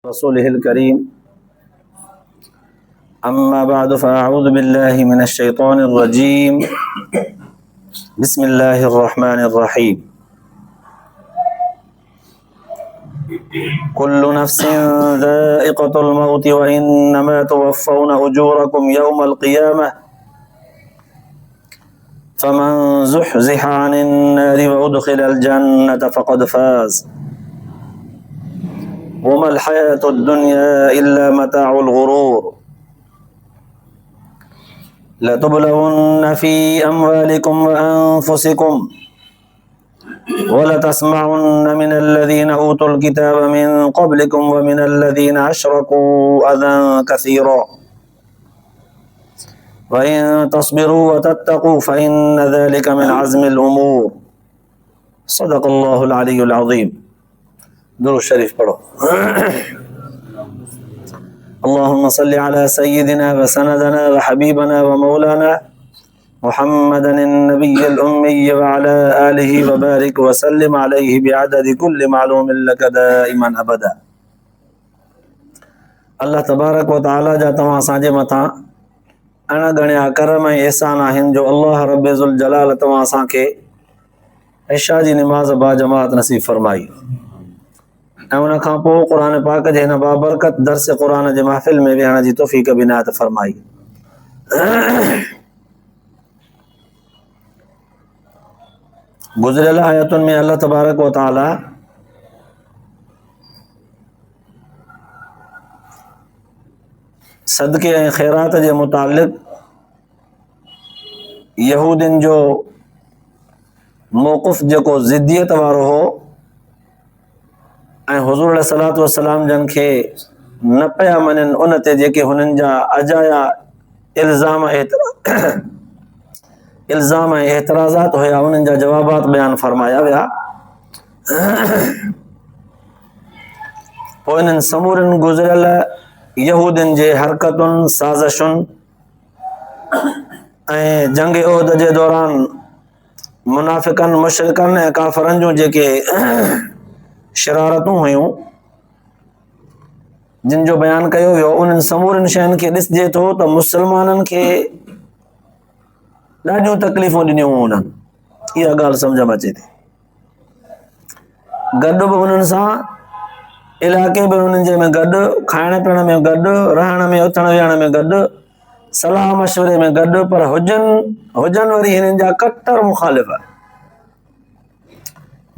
रसूलिहिल करीम अम्मा बाद फ़अऊज़ु बिल्लाहि मिनश्शैतानिर रजीम बिस्मिल्लाहिर रहमानिर रहीम कुल्लु नफ्सिन ज़ाइक़तुल मौति व इन्नमा तुवफ़्फ़ौना उजूरकुम यौमल क़ियामह फमन ज़ुहज़िहा अनिन नारि व उदख़िलल जन्नत फ़क़द फ़ाज़ वमल हयातुद दुनिया इल्ला मताउल गुरूर लतुब्लवुन्न फ़ी अम्वालिकुम व अनफ़ुसिकुम वलतस्मउन्न मिनल्लज़ीना ऊतुल किताब मिन क़ब्लिकुम व मिनल्लज़ीना अशरकू अज़न कसीरा व इन तस्बिरू व तत्तक़ू फ़इन्न ज़ालिका मिन अज़्मिल उमूर। सदक़ल्लाहुल अलियुल अज़ीम। दुरूद शरीफ पढ़ो। अल्लाहुम्मा सल्लि अला सय्यिदिना व सनदना व हबीबना व मौलाना मुहम्मदन नबिय्यिल उम्मिय्य व अला आलिहि व बारिक व सल्लिम अलैहि बिअददि कुल्लि मालूमिन लक दाइमन अबदा। अल्लाह तबारक व तआला जा तव्हां असांजे मथां अणगणिया करम ऐं एहसान आहिनि जो अल्लाह रब्बे ज़ुल जलाल तव्हां असांखे इशा जी निमाज़ बा जमात नसीब फरमाई ऐं उन खां पोइ क़ुरान पाक जे हिन बाबरकत दर्स क़ुरान जे महफ़िल में विहण जी तौफ़ीक़ बि इनायत फरमाई। गुज़िरियल आयतुनि में अल्लाह तबारक व तआला सदक़े ऐं ख़ैरात जे मुतालिक़ यहूदियुनि जो मौक़िफ़ जेको ज़िद्दियत वारो हो ऐं हुज़ूर अलैहिस्सलातु वस्सलाम जन खे न पिया मञनि उन ते जेके हुननि जा अजाया इल्ज़ाम ऐं एतिराज़ात हुया उन्हनि जा जवाबात बयान फरमाया विया। पोइ इन्हनि समूरनि गुज़िरियल यहूदियुनि जे हरकतुनि साज़िशुनि ऐं जंग उहद जे दौरान मुनाफ़िक़नि मुशरिकनि ऐं काफ़िरनि जूं जेके शरारतूं हुयूं जिन जो बयान कयो वियो उन्हनि समूरनि शयुनि खे ॾिसिजे थो त मुसलमाननि खे ॾाढियूं तकलीफ़ूं ॾिनियूं उन्हनि। इहा ॻाल्हि सम्झ में अचे थी। गॾु बि उन्हनि सां इलाइक़े बि उन्हनि जे में गॾु, खाइण पीअण में गॾु, रहण में उथण वेहण में गॾु, सलाह मशवरे में गॾु, पर हुजनि वरी हिननि जा कट्टर मुखालिफ़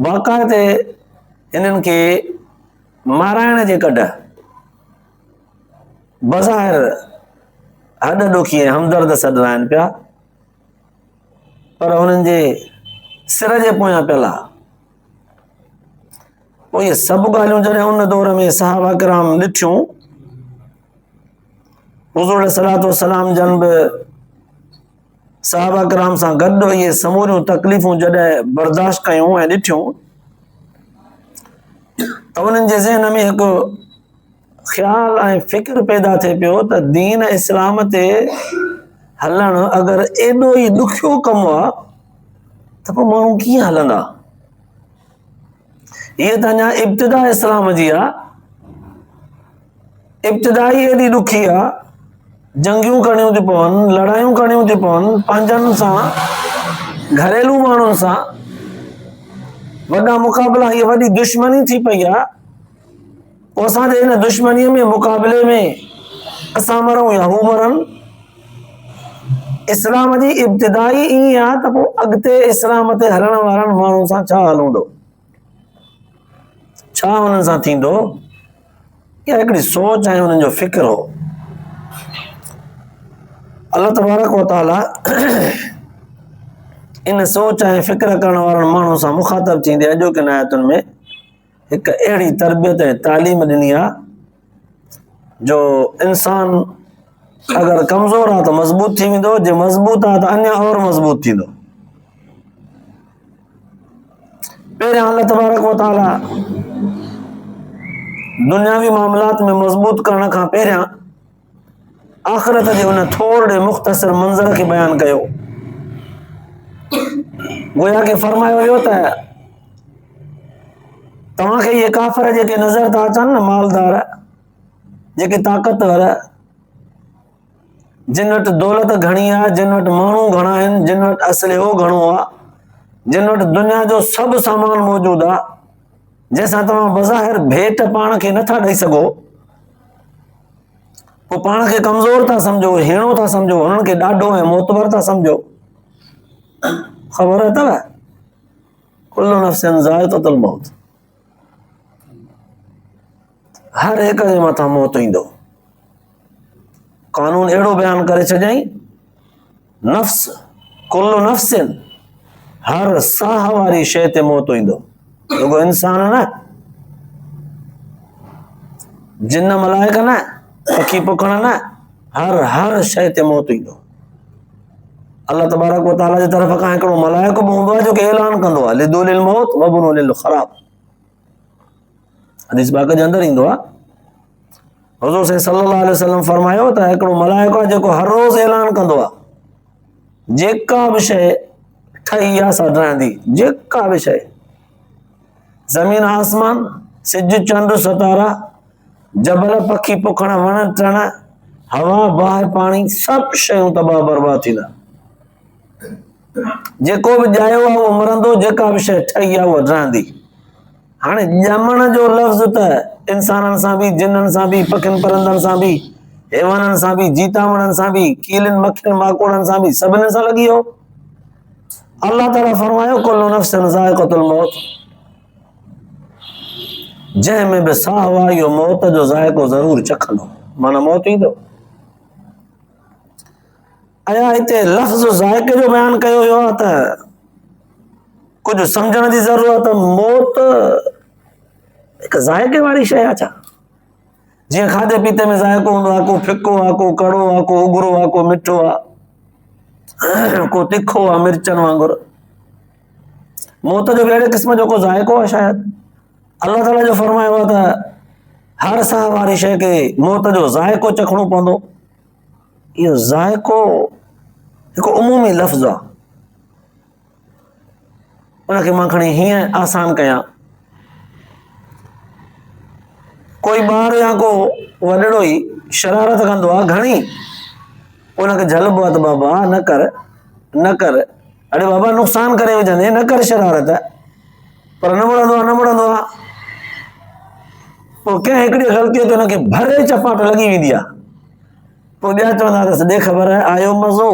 बाक़ाइदे हिननि खे माराइण जे कढ बज़ाहिर हॾ ॾुखी ऐं हमदर्द सॾ आहिनि पिया, पर हुननि जे सिर जे पोयां पियल आहे। पोइ इहे सभु ॻाल्हियूं जॾहिं उन दौर में सहाबा किराम ॾिठियूं, हुज़ूर अलैहिस्सलातु वस्सलाम जन बि सहाबा किराम सां गॾु इहे समूरियूं तकलीफ़ूं जॾहिं बर्दाश्त कयूं ऐं ॾिठियूं त उन्हनि जे ज़हन में हिकु ख़्याल ऐं फ़िक्र पैदा थिए पियो त दीन इस्लाम ते हलणु अगरि एॾो ई ॾुखियो कमु आहे त पोइ माण्हू कीअं हलंदा। हीअ त अञा इब्तिदा इस्लाम जी आहे, इब्तिदा ई एॾी ॾुखी आहे, जंगियूं करणियूं थी पवनि, लड़ायूं करणियूं थी पवनि, पंहिंजनि सां घरेलू माण्हुनि सां वॾा मुक़ाबिला, हीअ वॾी दुश्मनी थी पई आहे। पोइ असांजे हिन दुश्मनीअ में मुक़ाबले में असां मरूं या हू मरनि। इस्लाम जी इब्तिदाई ईअं आहे त पोइ अॻिते इस्लाम ते हलण वारनि माण्हुनि सां छा हलंदो, छा हुननि सां थींदो। इहा हिकिड़ी सोच ऐं हुननि जो फ़िक्र हो। अल्लाह तबारक व तआला इन सोच ऐं फ़िक्र करण वारनि माण्हुनि सां मुखातब थींदे अॼोकिन आयतुनि में हिकु अहिड़ी तरबियत ऐं तालीम ॾिनी आहे जो इंसान अगरि कमज़ोर आहे त मज़बूत थी वेंदो, जे मज़बूत आहे त अञा और मज़बूत थींदो। पहिरियां अल्लाह तबारक व तआला दुनियावी मामलात में मज़बूत करण खां पहिरियां आख़िरत जे उन थोरे मुख़्तसिर मंज़र खे बयानु कयो। गोया के फरमायो वियो त तव्हांखे इहे काफ़िर जेके नज़र था अचनि न मालदार, जेके ताक़तवर, जिन वटि दौलत घणी आहे, जिन वटि माण्हू घणा आहिनि, जिन वटि असलिहो घणो आहे, जिन वटि दुनिया जो सभु सामान मौजूदु आहे, जंहिंसां तव्हां बज़ाहिर भेट पाण खे नथा ॾेई सघो, पोइ पाण खे कमज़ोर था सम्झो, हेणो था सम्झो, हुननि खे ॾाढो ऐं मोतबर था सम्झो। ख़बर अथव कुल्लु नफ्सिन ज़ाइक़तुल मौत, हर हिक जे मथां मौत ईंदो। कानून अहिड़ो बयानु करे छॾियईं, नफ्स कुल्लु नफ्सिन, हर साह वारी शइ ते मौत ईंदो, रुगो इंसान न, जिन मलाइका न, पखी पुखण न, हर शइ ते मौत ईंदो। अल्लाह तबारक व तआला जी तरफ़ खां हिकिड़ो मलाइको बि हूंदो आहे जेको ऐलान कंदो आहे, लिदुलिल मौत वबुनु लिल ख़राब। हदीस पाक जे अंदरि ईंदो आहे, हुज़ूर सल्लल्लाहु अलैहि वसल्लम फरमायो त हिकिड़ो मलाइको आहे जेको हर रोज़ ऐलान कंदो आहे, जेका बि शइ ठही आहे सा रहंदी, जेका बि शइ, ज़मीन आसमान, सिज चंड सितारा, जबल पखी पुखण वण टिण, हवा बाहि पाणी, सभु शयूं तबाह बर्बाद थींदा। जेको बि ॼायो आहे उहो मरंदो, जेका बि शइ ठही आहे उहा रहंदी। हाणे ॼमण जो लफ़्ज़ त इंसाननि सां बि, जिन्ननि सां बि, पखियुनि परंदनि सां बि, हैवाननि सां बि, जीतावड़नि सां बि, कीलियुनि मखियुनि माकोड़नि सां बि, सभिनी सां लॻी वियो। अल्लाह ताला फरमायो कुल्लु नफ्सिन ज़ाइक़तुल मौत, जंहिंमें बि साह आहे इहो मौत जो ज़ाइक़ो ज़रूर चखंदो, माना मौत ईंदो। अया हिते लफ़्ज़ ज़ाइक़े जो बयानु कयो वियो आहे त कुझु सम्झण जी ज़रूरत, मौत हिकु ज़ाइक़े वारी शइ आहे छा? जीअं खाधे पीते में ज़ाइक़ो हूंदो आहे, को फिको आहे, को कड़ो आहे, को उगरो आहे, को मिठो आहे, को तिखो आहे मिर्चनि वांगुरु। मौत जो बि अहिड़े क़िस्म जो को ज़ाइक़ो आहे शायदि? अल्लाह ताला जो फरमायो आहे त हर साह वारी शइ खे मौत जो ज़ाइक़ो चखणो पवंदो। इहो ज़ाइक़ो हिकु उमूमी लफ़्ज़ आहे, उनखे मां खणी हीअं आसान कयां। कोई ॿार या को वॾड़ो ई शरारत कंदो आहे घणी, उनखे झलबो आहे त बाबा न कर न कर, अड़े बाबा नुक़सान करे विझंदे, न कर शरारत, पर न मुड़ंदो आहे। पोइ कंहिं हिकिड़ी ग़लतीअ ते हुनखे भरे चपाट लॻी वेंदी आहे, पोइ ॿिया चवंदा अथसि ॾे ख़बर आयो मज़ो,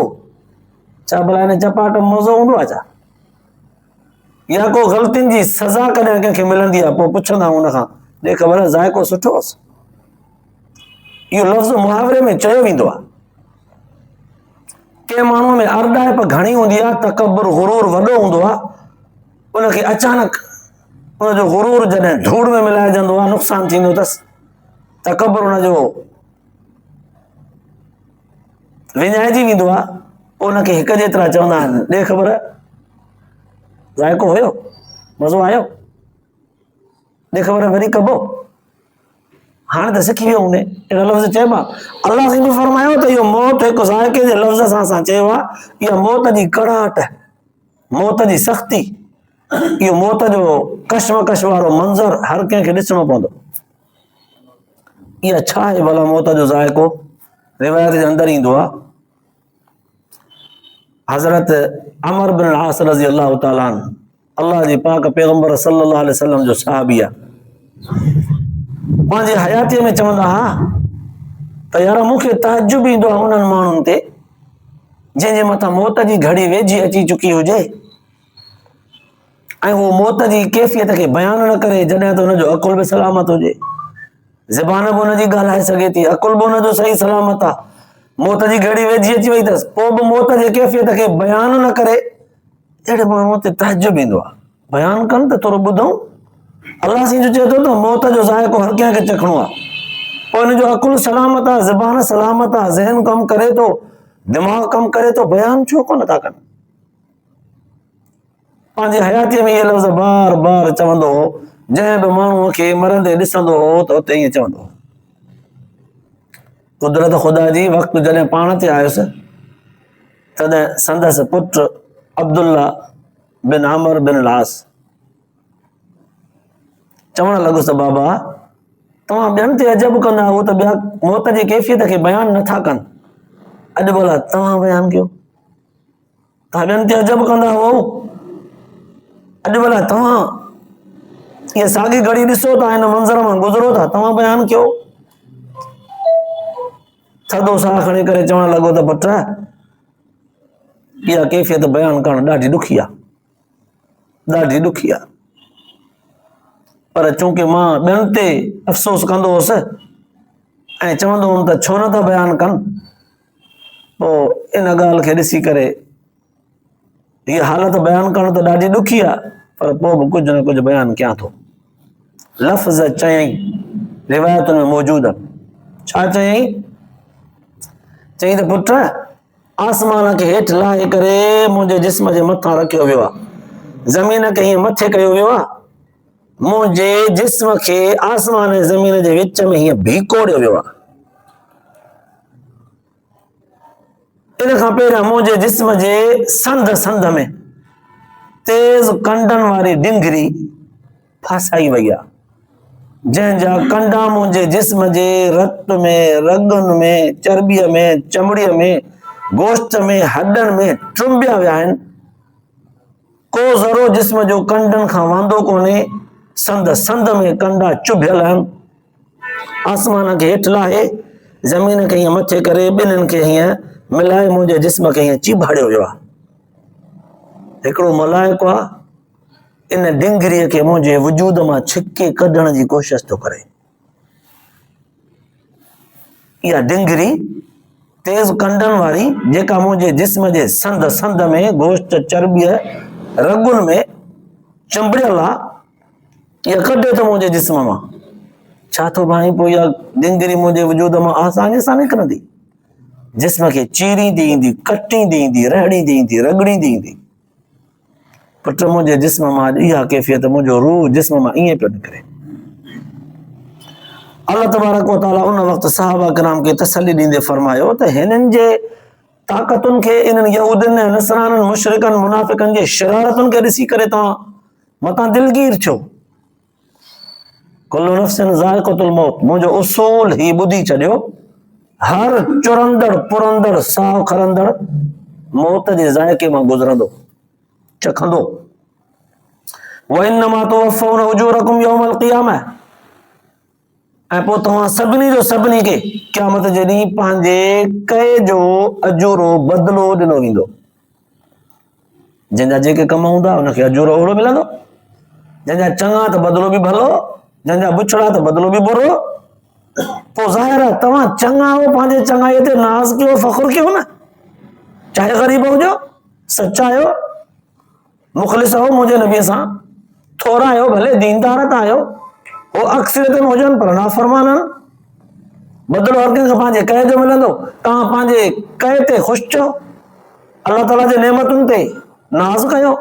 छा भला हिन चपाट में मज़ो हूंदो आहे छा? या को ग़लतियुनि जी सज़ा कॾहिं कंहिंखे मिलंदी आहे, पोइ पुछंदा हुनखां ॾे ख़बर ज़ाइक़ो सुठो हुअसि। इहो लफ़्ज़ मुहावरे में चयो वेंदो आहे। कंहिं माण्हूअ में अरडाइप घणी हूंदी आहे, तकबुर गुरूर वॾो हूंदो आहे, उनखे अचानक उनजो गुरूर जॾहिं धूड़ में मिलाइजंदो आहे, नुक़सान थींदो अथसि। तकबुर उनजो विञाइजी वेंदो आहे, पोइ उनखे हिकु जेतिरा चवंदा आहिनि ॾे ख़बर ज़ाइक़ो हुयो, मज़ो आयो, ॾे ख़बर वरी कबो। हाणे त सिखी वियो हूंदे अहिड़ा लफ़्ज़ चइबा। अलाह साईं बि फरमायो त इहो मौत हिकु ज़ाइक़े जे लफ़्ज़ सां असां चयो आहे। इहा मौत जी कड़ाहट, मौत जी सख़्ती, इहो मौत जो कशमकश वारो मंज़र हर कंहिंखे ॾिसणो पवंदो। इहा छा आहे भला मौत जो ज़ाइक़ो? रिवायत जे अंदरि ईंदो आहे, हज़रत अमर बिन आस रज़ी अल्लाह ताला अन्हु, अल्लाह जी पाक पैगंबर सल्लल्लाहु अलैहि वसल्लम जो सहाबी आहे, पंहिंजी हयातीअ में चवंदा हा त यार मूंखे ताजुब ईंदो आहे उन्हनि माण्हुनि ते जंहिंजे मथां मौत जी घड़ी वेझी अची चुकी हुजे ऐं उहो मौत जी कैफ़ियत खे बयानु न करे, जॾहिं त हुनजो अकुल बि सलामत हुजे, ज़बान बि हुनजी ॻाल्हाए सघे थी, अकुल बि हुनजो सही सलामत आहे, मौत जी घड़ी वेझी अची वई अथसि, पोइ बि मौत जी कैफ़ियत खे बयानु न करे, अहिड़े माण्हूअ ते ताजुब ईंदो आहे। बयानु कनि त थोरो ॿुधूं। अल्लाह साईं जो चए थो त मौत जो ज़ाइक़ो हर कंहिंखे चखणो आहे। पोइ हिनजो अकुल सलामत आहे, ज़बान सलामत आहे, ज़हन कमु करे थो, दिमाग़ कमु करे थो, बयानु छो कोन था कनि? पंहिंजी हयातीअ में इहे लफ़्ज़ बार बार चवंदो हो, जंहिं बि माण्हूअ खे मरंदे ॾिसंदो हो त उते ईअं चवंदो हो। कुदरत ख़ुदा जी वक़्तु जॾहिं पाण ते आयुसि तॾहिं संदसि पुटु अब्दुल्ला बिन आमर बिन लास चवण लॻुसि बाबा तव्हां ॿियनि ते अजब कंदा हो त ॿिया मौत जी कैफ़ियत खे बयानु नथा कनि। अॼु भला तव्हां बयानु कयो। तव्हां ॿियनि ते अजब कंदा हो, अॼु भला तव्हां इहा साॻी घड़ी ॾिसो था, हिन मंज़र मां गुज़रो था, तव्हां बयानु कयो। थधो साह खणी करे चवणु लॻो त पुट इहा कैफ़ियत बयानु करणु ॾाढी ॾुखी आहे, ॾाढी ॾुखी आहे। पर चूंकि मां ॿियनि ते अफ़सोस कंदो हुउसि ऐं चवंदो हुउमि त छो नथा बयानु कनि, पोइ इन ॻाल्हि खे ॾिसी करे इहा हालत बयानु करणु त ॾाढी ॾुखी आहे, पर पोइ बि कुझु न कुझु बयानु कयां थो। लफ़्ज़ चयईं रिवायतुनि में मौजूदु आहे। छा चयईं? चयईं त पुट आसमान खे हेठि लाहे करे मुंहिंजे जिस्म जे मथां रखियो वियो आहे, ज़मीन खे हीअं मथे कयो वियो आहे, मुंहिंजे जिस्म खे आसमान ऐं ज़मीन जे विच में हीअं भीकोड़ियो वियो आहे। इन खां पहिरियां मुंहिंजे जिस्म जे संद संद में तेज़ कंडनि वारी डिंगरी फासाई वई आहे, जंहिंजा कंडा मुंहिंजे जिस्म जे रत में, रगनि में, चर्बीअ में, चमड़ीअ में, गोश्त में, हॾनि में टुंबिया विया आहिनि। को ज़रो जिस्म जो कंडनि खां वांदो कोन्हे, संद संद में कंडा चुभियल आहिनि। आसमान खे हेठि लाहे ज़मीन खे हीअं मथे करे ॿिन्हिनि खे हीअं मिलाए मुंहिंजे जिस्म खे हीअं चिभाड़ियो वियो आहे। हिकिड़ो मलाइको आहे इन डिंगरीअ खे मुंहिंजे वजूद मां छिके कढण जी कोशिशि थो करे। इहा डिंगरी तेज़ कंडनि वारी जेका मुंहिंजे जिस्म जे संद संद में, गोश्त, चर्बीअ, रगुनि में चंबड़ियल आहे, इहा कढे थो मुंहिंजे जिस्म मां। छा थो भाई पोइ इहा डिंगरी मुंहिंजे वजूद मां आसानी सां निकिरंदी, जिस्म खे चीरींदी ईंदी, कटींदी ईंदी, रहड़ींदी ईंदी, रगड़ींदी ईंदी। पुट मुंहिंजे जिस्म मां इहा कैफ़ियत, मुंहिंजो रूह जिस्म मां ईअं पियो निकिरे। अल्लाह तबारक व तआला उन वक़्तु सहाबा किराम खे तसल्ली ॾींदे फरमायो त हिननि जे ताक़तुनि खे, इन्हनि यहूदियुनि ऐं नसराननि, मुशरिकनि, मुनाफ़िक़नि जे शरारतुनि खे ॾिसी करे तव्हां मतां दिलगीर थियो। कुल्लु नफ्सिन ज़ाइक़तुल मौत, मुंहिंजो उसूल ही ॿुधी छॾियो, हर चुरंदड़ पुरंदड़ साह खरंदड़ मौत जे ज़ाइक़े मां गुज़रंदो, चखंदो। वइन्नमा तुवफ़्फ़ौन उजूरकुम यौमल क़ियामह, ऐं पोइ तव्हां सभिनी जो सभिनी खे क़यामत जे ॾींहुं पंहिंजे कए जो अजूरो बदिलो ॾिनो वेंदो। जंहिंजा जेके कम हूंदा उनखे अजूरो ओड़ो मिलंदो, जंहिंजा चङा त बदिलो बि भलो, जंहिंजा बुछड़ा त बदिलो बि बुरो। पोइ ज़ाहिर आहे तव्हां चङा हो, पंहिंजे चङाईअ ते नाज़ कयो, फ़ख़ुरु कयो न, चाहे ग़रीब हुजो, सचा आहियो, मुख़लिस हो मुंहिंजे नबीअ सां, थोरा आहियो भले, दीनदार त आहियो, हो अक्सरियत में हुजनि पर नाफ़रमान आहिनि। बदिलो हर कंहिंखे पंहिंजे कए जो मिलंदो। तव्हां पंहिंजे कए ते ख़ुशि थियो, अल्लाह ताला जे नेमतुनि ते नाज़ कयो।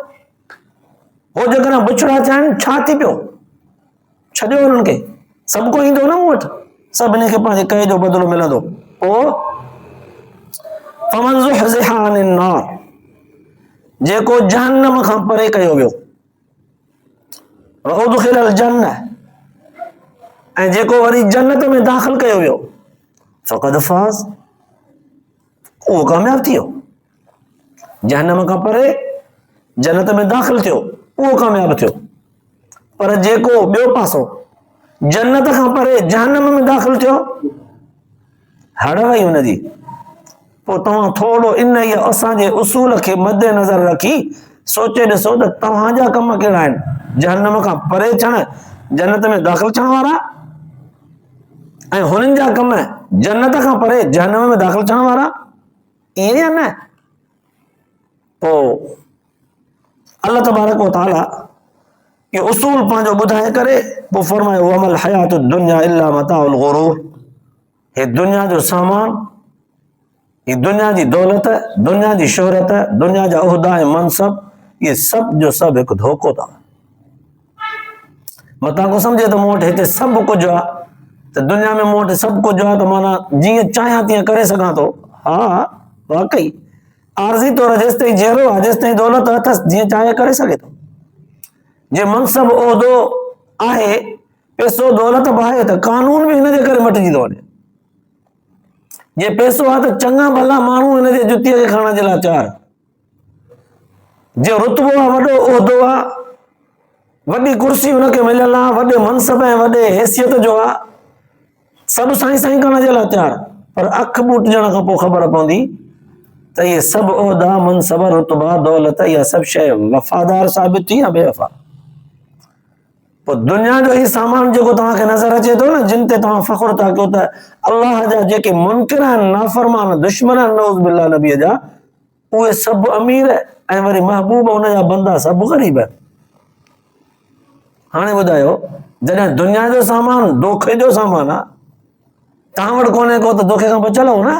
हो जेकॾहिं बुछड़ा चाहिनि, छा थी पियो, छॾियो हुननि खे, सभु को ईंदो न मूं वटि, सभिनी खे पंहिंजे कए जो बदिलो मिलंदो। पोइ फमन ज़ुहज़िहा अनिन नार, जेको जहन्नम खां परे कयो वियो, व उदखिलल जन्नह, ऐं जेको वरी जन्नत में दाख़िल कयो वियो, फ़क़द फ़ाज़, उहो कामयाब थी वियो। जहन्नम खां परे जन्नत में दाख़िल थियो, उहो कामयाब थियो। पर जेको ॿियो पासो जन्नत खां परे जहन्नम में दाख़िल थियो, हड़ वई हुनजी। पोइ तव्हां थोरो इन ई असांजे उसूल खे मद्दे नज़र रखी सोचे ॾिसो त तव्हांजा कम कहिड़ा आहिनि, जहन्नम खां परे थियण, जन्नत में दाख़िल थियण वारा, ऐं हुननि जा कम जन्नत खां परे जहन्नम में दाख़िल थियण वारा, ईअं या न? पोइ अल्लाह तबारक व तआला इहो उसूल पंहिंजो ॿुधाए करे पोइ फरमायो, वमल हयातु दुनिया इल्ला मताउल गुरूर, हे दुनिया जो सामान, ये दुनिया जी दौलत, दुनिया जी शोहरत, दुनिया जा उहदा ऐं मनसब, ये सभु जो सभु हिकु धोखो था। मतां को सम्झे त मूं वटि हिते सभु कुझु आहे, त दुनिया में मूं वटि सभु कुझु आहे, त माना जीअं चाहियां तीअं करे सघां थो। हा वाकई आरज़ी तौर जेसि ताईं जहिड़ो आहे, जेसि ताईं दौलत अथसि, जीअं चाहे करे सघे थो। जे मनसब उहदो आहे पैसो दौलत बाहे त कानून भी हिन जे करे मटिजी थो वञे। जे पैसो आहे त चङा भला माण्हू हिन जे जुतीअ खे खणण जे लाइ तयार। जे रुतबो आहे, वॾो उहिदो आहे, वॾी कुर्सी हुनखे मिलियल आहे, वॾे मनसब ऐं वॾे हैसियत जो आहे, सभु साईं साईं करण जे लाइ तयार। पर अख ॿूटजण खां पोइ ख़बर पवंदी त इहे सभु उहिदा, मनसब, रुतबा, दौलत, इहा सभु शइ वफ़ादार साबित थी या बेवफ़ा। पोइ दुनिया जो ही सामान जेको तव्हांखे नज़र अचे थो न, जिन ते तव्हां फ़ख़ुरु था कयो त अलाह जा जेके मुनकिर आहिनि, नाफ़रमान दुश्मन आहिनि नऊज़ बिल्लाह नबीअ जा, उहे सभु अमीर ऐं वरी महबूब हुनजा बंदा सभु ग़रीब आहिनि। हाणे ॿुधायो, जॾहिं दुनिया जो सामान धोखे जो सामान आहे, तव्हां वटि कोन्हे को त धोखे खां बचियल हो न।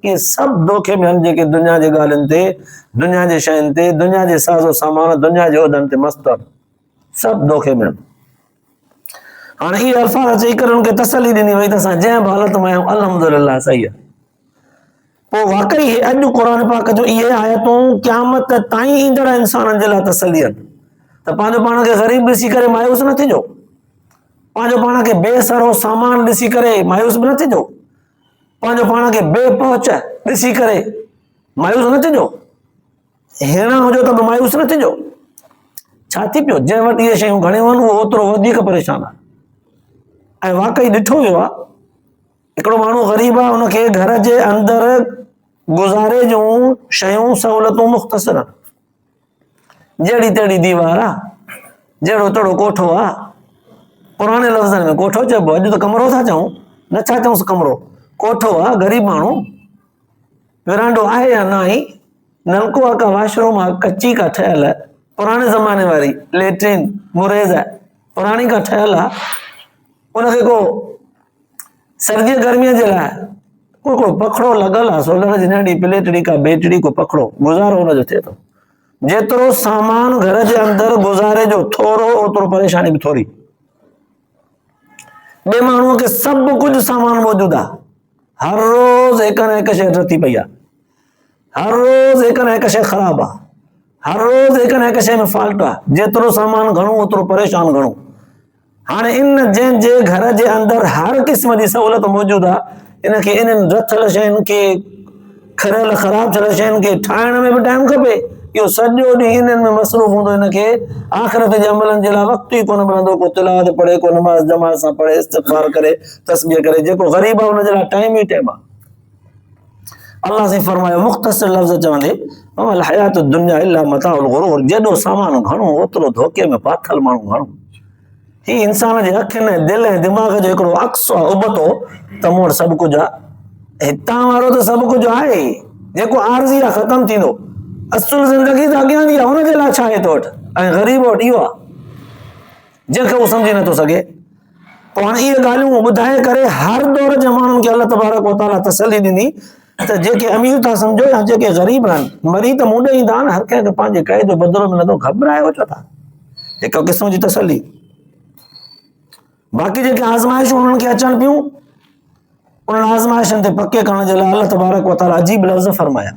इहे सभु धोखे में आहिनि जेके दुनिया जे ॻाल्हियुनि ते, दुनिया जे शयुनि ते, दुनिया जे साज़ो सामान, दुनिया जे उहिदनि ते मस्तु आहिनि, सभु धोखे में आहिनि। हाणे इहे अल्फाज़ चई करे हुनखे तसली ॾिनी वई त असां जंहिं बि हालत में आहियूं अल्हम्दुलिल्लाह सही आहे। पोइ वाक़ई अॼु क़ुर पाक जो इहे आयतूं क़यामत ताईं ईंदड़ इंसाननि जे लाइ तसली आहिनि। त पंहिंजो पाण खे ग़रीब ॾिसी करे मायूस न थिजो, पंहिंजो पाण खे बेसरो सामान ॾिसी करे मायूस बि न थिजो, पंहिंजो पाण खे बेपहुच ॾिसी करे मायूस न थिजो, हिणा हुजो त बि मायूस न थिजो। छा थी पियो, जंहिं वटि इहे शयूं घणियूं आहिनि उहो ओतिरो वधीक परेशान आहे। ऐं वाक़ई ॾिठो वियो आहे, हिकिड़ो माण्हू ग़रीब आहे, हुनखे घर जे अंदरि गुज़ारे जूं शयूं सहूलियतूं मुख़्तसिर आहिनि। जहिड़ी तहिड़ी दीवार आहे, जहिड़ो तहिड़ो कोठो आहे, पुराणे लफ़्ज़नि में कोठो चइबो, अॼु त कमरो था चऊं, न छा चऊंसि कमरो, कोठो आहे। ग़रीब माण्हू, विरांडो आहे या न आहे, नलको आहे का वॉशरूम आहे कच्ची का ठहियल आहे, पुराणे ज़माने वारी लेट्रिन मुरेज़ आहे, पुराणी का ठहियल आहे, उनखे को सर्दीअ गर्मीअ जे लाइ को पखड़ो लॻल आहे, सोलर जी नंढी प्लेटड़ी का बेटड़ी को पखड़ो, गुज़ारो हुनजो थिए थो। जेतिरो सामान घर जे अंदरि गुज़ारे जो थोरो, ओतिरो परेशानी बि थोरी। ॿिए माण्हूअ खे सभु कुझु सामान मौजूदु आहे, हर रोज़ हिक न हिक शइ रती पई आहे, हर रोज़ हिक न हिक शइ ख़राबु आहे, हर रोज़ हिक न हिक शइ में फॉल्ट आहे। जेतिरो सामान घणो ओतिरो परेशान घणो। हाणे इन जंहिंजे घर जे अंदरि हर क़िस्म जी सहूलियत मौजूदु आहे, इनखे इन्हनि रथियल शयुनि खे, खरियल ख़राब थियल शयुनि खे ठाहिण में बि टाइम खपे। इहो सॼो ॾींहुं इन्हनि में मसरूफ़ हूंदो, इनखे आख़िरत जे अमलनि जे लाइ वक़्तु ई कोन मिलंदो। को तिलावत पढ़े, को नमाज़ जमात सां पढ़े, इस्तिग़फ़ार करे, तस्बीह करे। जेको ग़रीब आहे हुन जे लाइ टाइम ई टाइम आहे। अल्लाह से फरमायो मुख़्तसिर लफ़्ज़ चवंदे, वमल हयात दुनिया इल्ला मताउल गुरूर, जेॾो सामान घणो ओतिरो धोखे में फाथल माण्हू घणो। ही इंसान जे अखियुनि, दिलि ऐं दिमाग़ जो हिकिड़ो अक्स आहे, उबतो त मूं वटि सभु कुझु आहे। हितां वारो त सभु कुझु आहे, जेको आरज़ी आहे ख़तमु थींदो। असुल ज़िंदगी त अॻियां जी आहे, हुनजे लाइ छा आहे तो वटि, ऐं ग़रीब वटि इहो आहे जंहिंखे उहो सम्झी नथो सघे। पोइ हाणे इहे ॻाल्हियूं ॿुधाए करे हर दौर जे माण्हुनि खे अल्लाह तबारक व तआला तसली ॾिनी त जेके अमीर था सम्झो या जेके ग़रीब आहिनि, मरी त मूं ॾे ईंदा आहिनि, हर कंहिंखे पंहिंजे कए जो बदिलो मिलंदो, घबरायो छो था। हिकु क़िस्म जी तसली। बाक़ी जेके आज़माइशूं उन्हनि खे अचनि पियूं, उन्हनि आज़माइशुनि ते पके करण जे लाइ अल्लाह तबारक व तआला अजीब लफ़्ज़ फरमाया।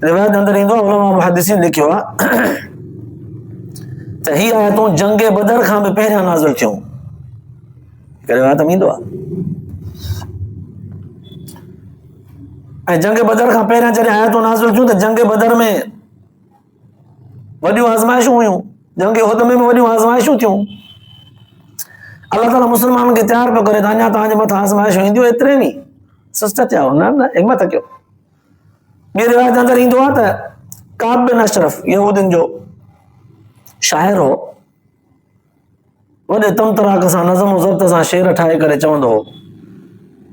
रिवायत अंदरि ईंदो आहे, उलमा मुहद्दिसीन लिखियो आहे त ही आयतूं जंग बदर खां बि पहिरियां नाज़िल थियूं। रिवायत में ईंदो आहे, ऐं जंग बदर खां पहिरियां जॾहिं आयतूं नाज़िल थियूं त जंग बदर में वॾियूं आज़माइशूं हुयूं, जंग उहद में बि वॾियूं आज़माइशूं थियूं। अल्लाह ताला मुस्लमाननि खे तयारु पियो करे त अञा तव्हांजे मथां आज़माइशूं ईंदियूं, एतिरे में सुस्त थिया हो, न हिमत कयो। ॿी रिवायत अंदरि ईंदो आहे त काब बिन अशरफ यहूदियुनि जो शाइर हो, वॾे तमतराक सां नज़म ज़ब्त सां शेर ठाहे करे चवंदो हो।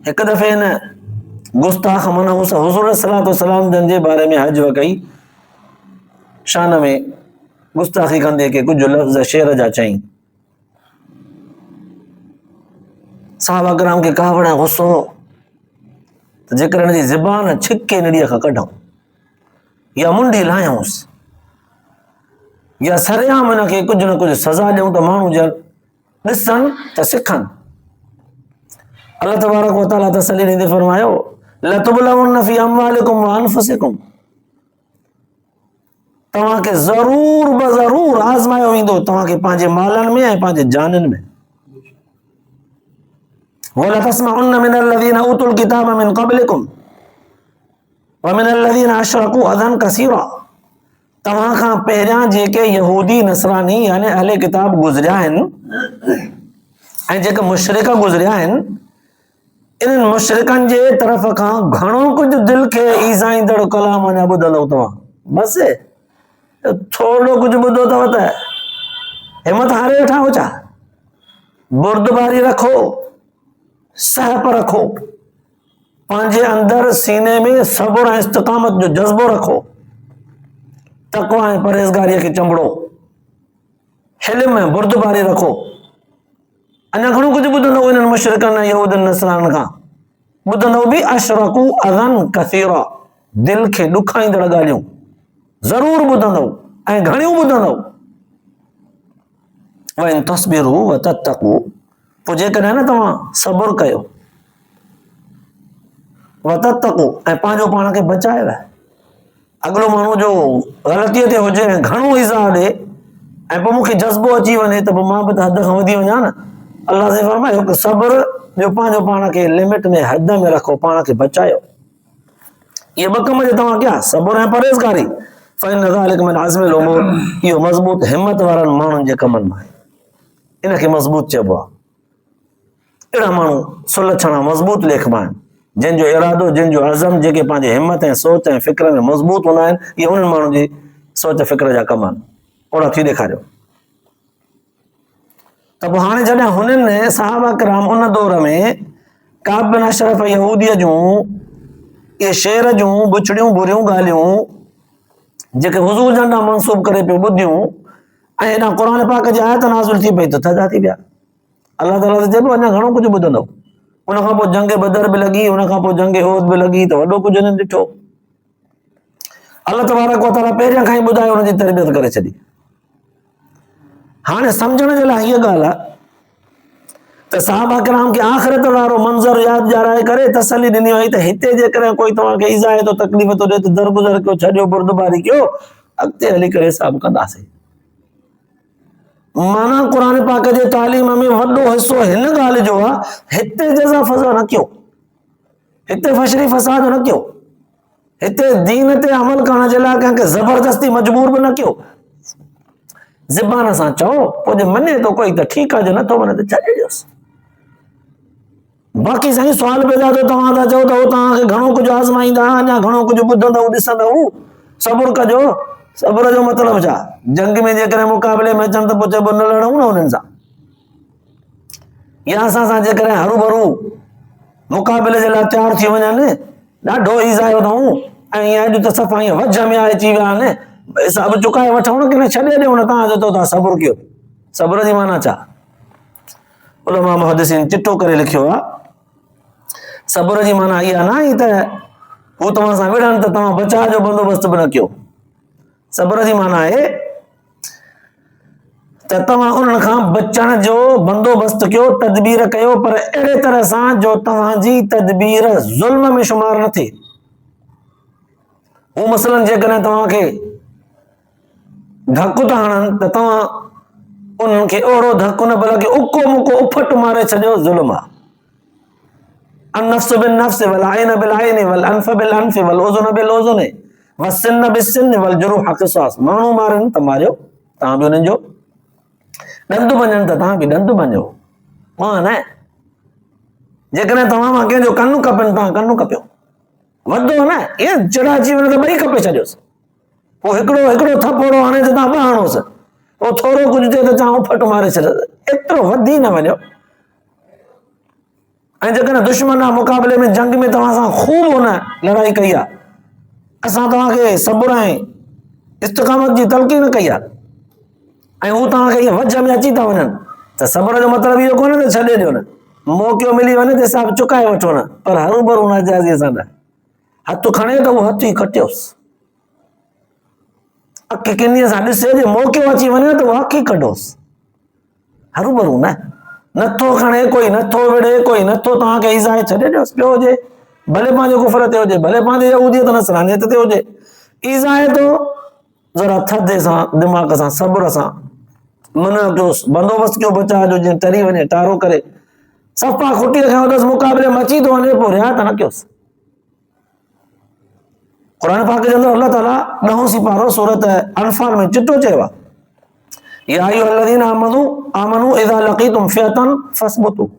हिकु दफ़े हिन गुस्ताख मनहूस हुज़ूर सलातो सलाम जन जे बारे में हज कई, शान में गुस्ताखी कंदे के कुझु लफ़्ज़ शेर जा चई। साहबा किराम खे कावड़ ऐं गुस्सो हो त जेकर हिन जी ज़बान छिके निड़ीअ खां कढूं या मुंडी लाहियूंसि या सरेआम हिनखे कुझु न कुझु सज़ा ॾियूं त माण्हू ॼण ॾिसनि त सिखनि। अल्लाह तबारक व तआला तसली ॾींदे फरमायो, लतुबलउन्न फी अमवालिकुम व अनफुसिकुम, तव्हांखे ज़रूर ब ज़रूर आज़मायो वेंदो, तव्हांखे पंहिंजे मालनि में ऐं पंहिंजे जाननि में। वलतस्मउन्न मिनल लज़ीना ऊतुल किताब मिन क़ब्लिकुम व मिनल लज़ीना अशरकू अज़न कसीरा। तव्हां खां पहिरियां जेके यहूदी नसरानी यानी अहले किताब गुज़रिया आहिनि ऐं जेके मुशरिक गुज़रिया आहिनि, इन्हनि मुशरिकनि जे तरफ़ खां घणो कुझु दिलि खे ईज़ाईंदड़ कलाम अञा ॿुधंदव तव्हां। बसि थोरो कुझु ॿुधो अथव त हिमत हारे वेठा हो छा? बुर्दबारी रखो, सहप रखो, पंहिंजे अंदरि सीने में सब्र ऐं इस्तिक़ामत जो जज़्बो रखो, तक़वा ऐं परहेज़गारीअ खे चंबड़ो, हिल्म ऐं बुर्दबारी रखो। अञा घणो कुझु ॿुधंदव इन्हनि मुशरिकनि ऐं यहूदनि नसराननि खां। ॿुधंदव बि अशरकू अज़न कसीरा, दिलि खे ॾुखाईंदड़ ॻाल्हियूं ज़रूरु ॿुधंदव ऐं घणियूं ॿुधंदव। व इन तस्बिरू व तत्तक़ू, पोइ जेकॾहिं न तव्हां सब्र कयो, व तत्तक़ू ऐं पंहिंजो पाण खे बचायो, अॻिलो माण्हू जो ग़लतीअ ते हुजे ऐं घणो ईज़ा ॾे ऐं पोइ मूंखे जज़्बो अची वञे त पोइ मां बि त हद खां वधी वञा न। अल्लाह से फरमायो कि सब्र जो पंहिंजो पाण खे लिमिट में हद में रखो, पाण खे बचायो। ये ॿ कम जो तव्हां कया, सब्र ऐं परहेज़गारी। फ़इन ज़ालिक मिन अज़्मिल उमूर, इहो मज़बूत हिम्मत वारनि माण्हुनि जे कमनि मां आहे, इनखे मज़बूत चइबो आहे। अहिड़ा माण्हू सुलक्षणा मज़बूत लेखमा आहिनि, जंहिंजो इरादो, जंहिंजो अज़म, जेके पंहिंजे हिम्मत ऐं सोच ऐं फ़िक्र में मज़बूत हूंदा आहिनि, इहे उन्हनि माण्हुनि जी सोच फ़िक्र जा कम आहिनि। ओड़ा थी ॾेखारियो। त पोइ हाणे जॾहिं हुननि सहाबा किराम उन दौर में काब बिन अशरफ यहूदीअ जूं इहे शेर जूं बुछड़ियूं बुरियूं ॻाल्हियूं जेके हुज़ूर जंडा मंसूब करे पियो ॿुधियूं ऐं हेॾा क़ुर पाक जी आयत नाज़िल थी पई त थधा थी विया। अल्लाह ताला त चइबो अञा घणो कुझु ॿुधंदव। उन खां पोइ जंग बदर बि लॻी, उन खां पोइ जंग ओद बि लॻी, त वॾो कुझु हिननि ॾिठो। अल्लाह तबारक व तआला पहिरियां खां ई ॿुधायो, हुनजी तरबियत करे छॾी। हाणे सम्झण जे लाइ हीअ ॻाल्हि आहे त सहाबा किराम खे आख़िरत वारो मंज़र यादि ॾियाराए करे तसली ॾिनी वई त हिते जेकॾहिं कोई तव्हांखे ईज़ाए थो, तकलीफ़ थो ॾिए त दरगुज़र कयो, छॾियो, बुर्दबारी कयो, अॻिते हली करे हिसाब कंदासीं। माना क़ुर पाक जे तालीम में वॾो हिसो हिन ॻाल्हि जो आहे, हिते जज़ा फज़ा न कयो, हिते फशरी फसाद न कयो, हिते दीन ते अमल करण जे लाइ कंहिंखे ज़बरदस्ती मजबूर बि न कयो। ज़बान सां चओ, पोइ जे मञे थो कोई त ठीकु आहे, जो नथो मञे त छॾे ॾियोसि। बाक़ी साईं सुवाल पैदा थियो, तव्हां था चओ त उहो तव्हांखे घणो कुझु आज़माईंदा, अञा घणो कुझु ॿुधंदव ॾिसंदव, सब्र कजो। सब्र जो मतिलबु छा? जंग में जेकॾहिं मुक़ाबले में अचनि त पोइ चइबो न लड़ूं न हुननि सां, या असां सां जेकॾहिं हरू भरू मुक़ाबले जे लाइ तयारु थी वञनि, ॾाढो ईज़ायो अथऊं ऐं अॼु त सफ़ा ईअं वझ में अची विया आहिनि, हिसाब चुकाए वठूं न, की छॾे ॾियो न, तव्हां चओ था सब्र कयो। सब्र जी माना छा? उलमा मुहद्दिसीन चिटो करे लिखियो आहे, सब्र जी माना इहा न आहे त हू तव्हां सां विढ़नि त तव्हां बचाव जो बंदोबस्तु बि न कयो। सब्र जी माना आहे त तव्हां उन्हनि खां बचण जो बंदोबस्तु कयो, तदबीर कयो, पर अहिड़े तरह सां जो तव्हांजी तदबीर ज़ुल्म में शुमार न थिए। हू मसलन जेकॾहिं तव्हांखे धकु था हणनि त तव्हां उन्हनि खे ओहिड़ो धकु न भला कि उको मुको उफट मारे छॾियो, ज़ुल्म आहे। النفس بالنفس والعين بالعين والانف بالانف والاذن بالاذن والسن بالسن والجروح قصاص। माण्हू मारनि त मारियो, तव्हां बि उन्हनि जो, ॾंद भञनि त तव्हां बि ॾंद भञो। मां न, जेकॾहिं तव्हां मां कंहिंजो कनु कपनि, तव्हां कनु कपियो, वधो न, ईअं चिड़ा अची वञे त ॿई कपे छॾियोसि। पोइ हिकिड़ो थपोड़ो हाणे त तव्हां ॿ हणोसि, पोइ थोरो कुझु थिए त तव्हां उफट मारे छॾियोसि, एतिरो वधी न वञो। ऐं जेकॾहिं दुश्मन आहे मुक़ाबले में, जंग में तव्हां सां ख़ूब हुन लड़ाई कई आहे, असां तव्हांखे सब्र ऐं इस्तिक़ामत जी तलक़ीन कई आहे ऐं हू तव्हांखे ईअं वझ में अची था वञनि, त सब्र जो मतिलबु इहो कोन्हे त छॾे ॾियो न, मौक़ो मिली वञे त हिसाब चुकाए वठो न, पर हरू भरू नाजाइज़ीअ सां न। हथु खणे त उहो हथु ई कटियोसि, अखि किनीअ सां ॾिसे, जे मौक़ो अची वञे त उहो अखि कढोसि, हरू भरू न। नथो खणे कोई, नथो विढ़े कोई, नथो तव्हांखे ईज़ाए, छॾे ॾियोसि। ॿियो हुजे भले पंहिंजे कुफर ते हुजे, भले पंहिंजे यहूदियत नसरानियत ते हुजे, ईज़ाए तो ज़रा थधे सां, दिमाग़ सां, सब्र सां मन कयोसि, बंदोबस्तु कयो बचाव जो, जीअं टरी वञे, टारो करे सफ़ा खुटी रखियो अथसि, मुक़ाबले में अची थो वञे, पोइ रिहा त न कयोसि। क़ुरान पाक जे अंदरि अल्लाह ताला 10 सिपारो सूरत अनफाल में चिटो चयो आहे, या अय्युहल्लज़ीना आमनू इज़ा लक़ीतुम फ़िअतन फ़स्बुतू।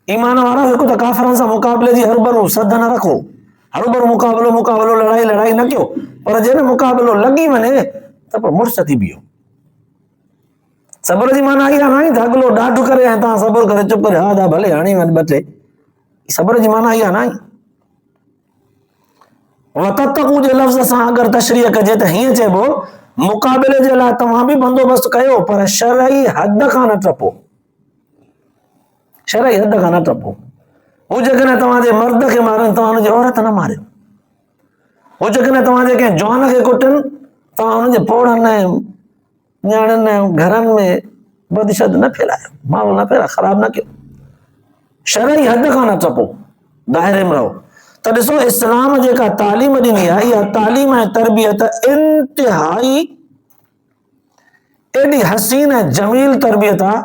ईमान वारा हिकु त काफ़िरनि सां मुक़ाबले जी हरूभरू सद न रखो, हरूभरू मुक़ाबलो लड़ाई न कयो, पर जॾहिं मुक़ाबलो लॻी वञे त पोइ मुड़िस थी बीहो। सब्र जी माना इहा न आहे त अॻिलो ॾाढो करे ऐं तव्हां सब्र करे चुप करे हा भले हाणे वञ ॿ टे, सब्र जी माना इहा न आहे। वतत्तक़ू जे लफ़्ज़ सां अगरि तशरीह कजे त हीअं चइबो, मुक़ाबले जे लाइ तव्हां बि बंदोबस्त कयो, पर शरई हद खां न टपो, शरई हद खां न टपो। हू जेकॾहिं तव्हांजे मर्द खे मारनि, तव्हां हुनजी औरत न मारियो। हू जेकॾहिं तव्हांजे कंहिं जवान खे कुटनि, तव्हां हुनजे पोड़नि ऐं न्याणियुनि ऐं घरनि में बदशद न फैलायो, माहौल न फैलायो, ख़राब न कयो। शरई हद खां न टपो, दायरे में रहो। त ॾिसो, इस्लाम जेका तालीम ॾिनी आहे, इहा तालीम ऐं तरबियत इंतिहाई एॾी हसीन ऐं जमील तरबियत आहे,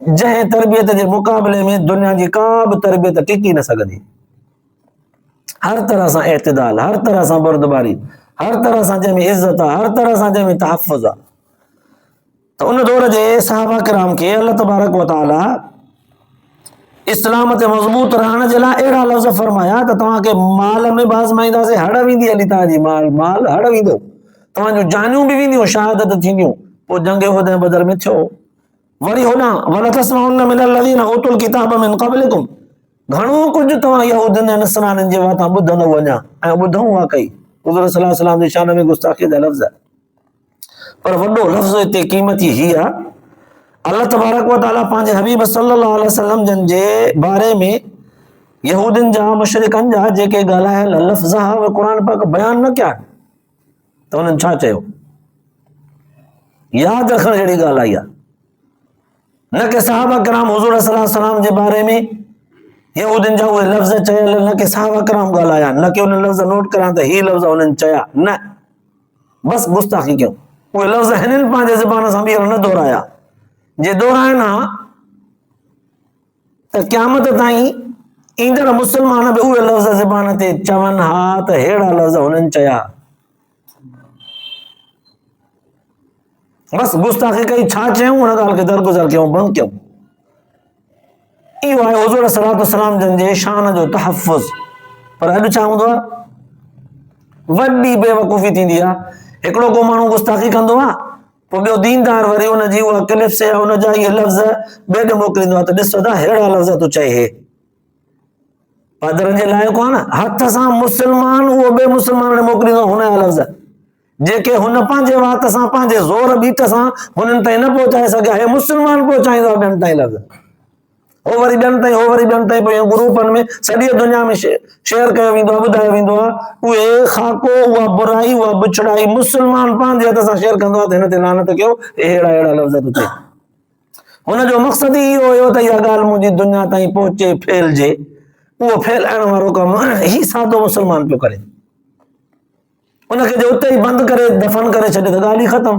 जंहिं तरबियत जे मुक़ाबले में दुनिया जी का बि तरबियत टिकी न सघंदी। हर तरह सां एतिदाल, हर तरह सां बुरदबारी, हर तरह सां जंहिंमें इज़त आहे, हर तरह सां जंहिंमें तहफ़ुज़ आहे। त उन दौर जे सहाबा किराम खे अल्लाह तबारक व तआला इस्लाम ते मज़बूत रहण जे लाइ अहिड़ा लफ़्ज़ फरमाया त तव्हांखे माल में आज़माईंदासीं, हड़ वेंदी हली तव्हांजी, माल हड़ वेंदो, तव्हांजूं जानियूं बि वेंदियूं, शहादत थींदियूं। पोइ जंग उहद ऐं बदर में थियो। वरी होॾां वलतस्मउन मिनल लज़ीना ऊतुल किताब मिन क़ब्लिकुम, घणो कुझु तव्हां यहूदियुनि ऐं नसरानियुनि जे वातां ॿुधंदव वञा, ऐं ॿुधूं वाकई हुज़ूर सल्लल्लाहु अलैहि वसल्लम जी शान में गुस्ताखी जा लफ़्ज़। पर वॾो लफ़्ज़ हिते क़ीमती ही आहे, अल्लाह तबारक व तआला पंहिंजे हबीब सल्लल्लाहु अलैहि वसल्लम जन जे बारे में यहूदियुनि जा मुशरिकनि जा जेके ॻाल्हायल लफ़्ज़ हुआ, उहे क़ुरान पाक बयान न कया, त उन्हनि छा चयो? यादि रखण जहिड़ी ॻाल्हि आई आहे। न कि सहाबा किराम हुज़ूर सल्लल्लाहु अलैहि वसल्लम जे बारे में यहूदियुनि जा उहे लफ़्ज़ चयल, न कि सहाबा किराम ॻाल्हाया, न कि उन लफ़्ज़ नोट करिया त ही लफ़्ज़ उन्हनि चया, न, बसि गुस्ताखी कयूं। उहे लफ़्ज़ हिननि पंहिंजे ज़बान सां ॿीहर न दोहराया। जे दोहराइनि हा त क़यामत ताईं ईंदड़ मुस्लमान बि उहे लफ़्ज़ ज़बान ते चवनि हा त अहिड़ा लफ़्ज़ हुननि चया। बसि गुस्ताखी कई, छा चयूं, हुन ॻाल्हि खे दरगुज़र कयूं, बंदि कयूं। इहो आहे हुज़ूर सल्लल्लाहु अलैहि वसल्लम जन जे शान जो तहफ़ुज़। पर अॼु छा हूंदो आहे? वॾी बेवकूफ़ी थींदी आहे। हिकिड़ो को माण्हू गुस्ताखी कंदो आहे, पोइ ॿियो दीनदार वरी हुनजी उहा क्लिप्स या हुनजा इहे लफ़्ज़ ॿिए ॾे मोकिलींदो आहे त ॾिसो था अहिड़ा लफ़्ज़ तूं चए हे। पादरनि जे लाइक़ु आहे न, हथ सां मुस्लमान उहो ॿिए मुस्लमान ॾे मोकिलींदो आहे हुनजा लफ़्ज़, जेके हुन पंहिंजे वात सां, पंहिंजे ज़ोर बीट सां हुननि ताईं न पहुचाए सघिया, हे मुस्लमान पहुचाईंदो आहे ॿियनि ताईं लफ़्ज़। हो वरी ॿियनि ताईं, हो वरी ॿियनि ताईं, पोइ ग्रुपनि में सॼी दुनिया में शेयर कयो वेंदो आहे, ॿुधायो वेंदो आहे। उहे खाको, उहा बुराई, उहा बिछड़ाई मुस्लमान पंहिंजे हथ सां शेयर कंदो आहे त हिन ते लानत कयो, अहिड़ा अहिड़ा लफ़्ज़ तूं चए। हुनजो मक़सद ई इहो हुयो त इहा ॻाल्हि मुंहिंजी दुनिया ताईं पहुचे, फैलिजे। उहो फैलाइण वारो कमु ही सादो मुस्लमान पियो करे। उनखे जो उते ई बंदि करे दफ़न करे छॾे त ॻाल्हि ई ख़तमु।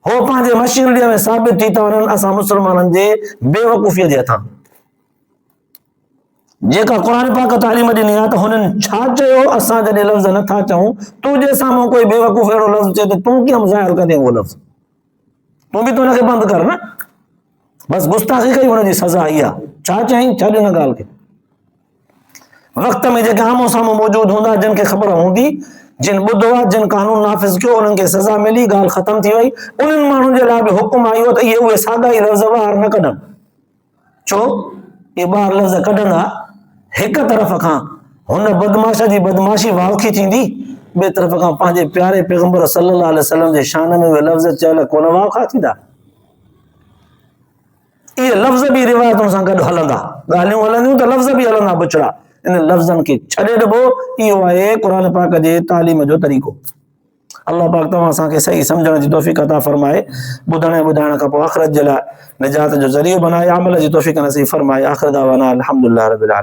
हो पंहिंजे मशीनरीअ में साबित थी था वञनि असां मुस्लमाननि जे बेवकूफ़ीअ जे हथां। जेका क़ुरान पाक तालीम ॾिनी आहे त हुननि छा चयो, असां जॾहिं लफ़्ज़ नथा चऊं, तूं जे साम्हूं कोई बेवकूफ़ अहिड़ो लफ़्ज़ चए त तूं कीअं ज़ाहिर कंदे उहो लफ़्ज़? तूं बि त हुनखे बंदि कर न। बसि गुस्ताखी कई, हुनजी सज़ा इहा। छा चयईं? छॾ हिन ॻाल्हि खे। वक़्त में जेके आम्हूं साम्हूं मौजूदु हूंदा, जिन खे ख़बर हूंदी, जिन ॿुधो आहे, जिन कानून नाफ़िज़ कयो, उन्हनि खे सज़ा मिली, ॻाल्हि ख़तम थी वई। उन्हनि माण्हुनि जे लाइ बि हुकुम आयो त इहे उहे साॻा ई लफ़्ज़ ॿाहिरि न कढनि। छो? इहे ॿाहिरि लफ़्ज़ कढंदा हिक तरफ़ खां हुन बदमाश जी बदमाशी वाउखी थींदी, ॿिए तरफ़ खां पंहिंजे प्यारे पैगंबर सल्लल्लाहु अलैहि वसल्लम जे शान में उहे लफ़्ज़ चयल कोन वाउखा थींदा। इहे लफ़्ज़ बि रिवायतुनि सां गॾु हलंदा, ॻाल्हियूं हलंदियूं त लफ़्ज़ बि हलंदा बुछड़ा। इन लफ़्ज़नि खे छॾे ॾिबो, इहो आहे क़ुरान पाक जे तालीम जो तरीक़ो। अल्लाह पाक तव्हां असांखे सही सम्झण जी तौफ़ीक़ अता फरमाए, ॿुधण ऐं ॿुधाइण खां पोइ आख़िरत जे लाइ निजात जो ज़रियो बनाए, अमल जी तौफ़ीक़ नसीब फरमाए। आख़िर दावाना अल्हम्दुलिल्लाह रब्बिल आलमीन।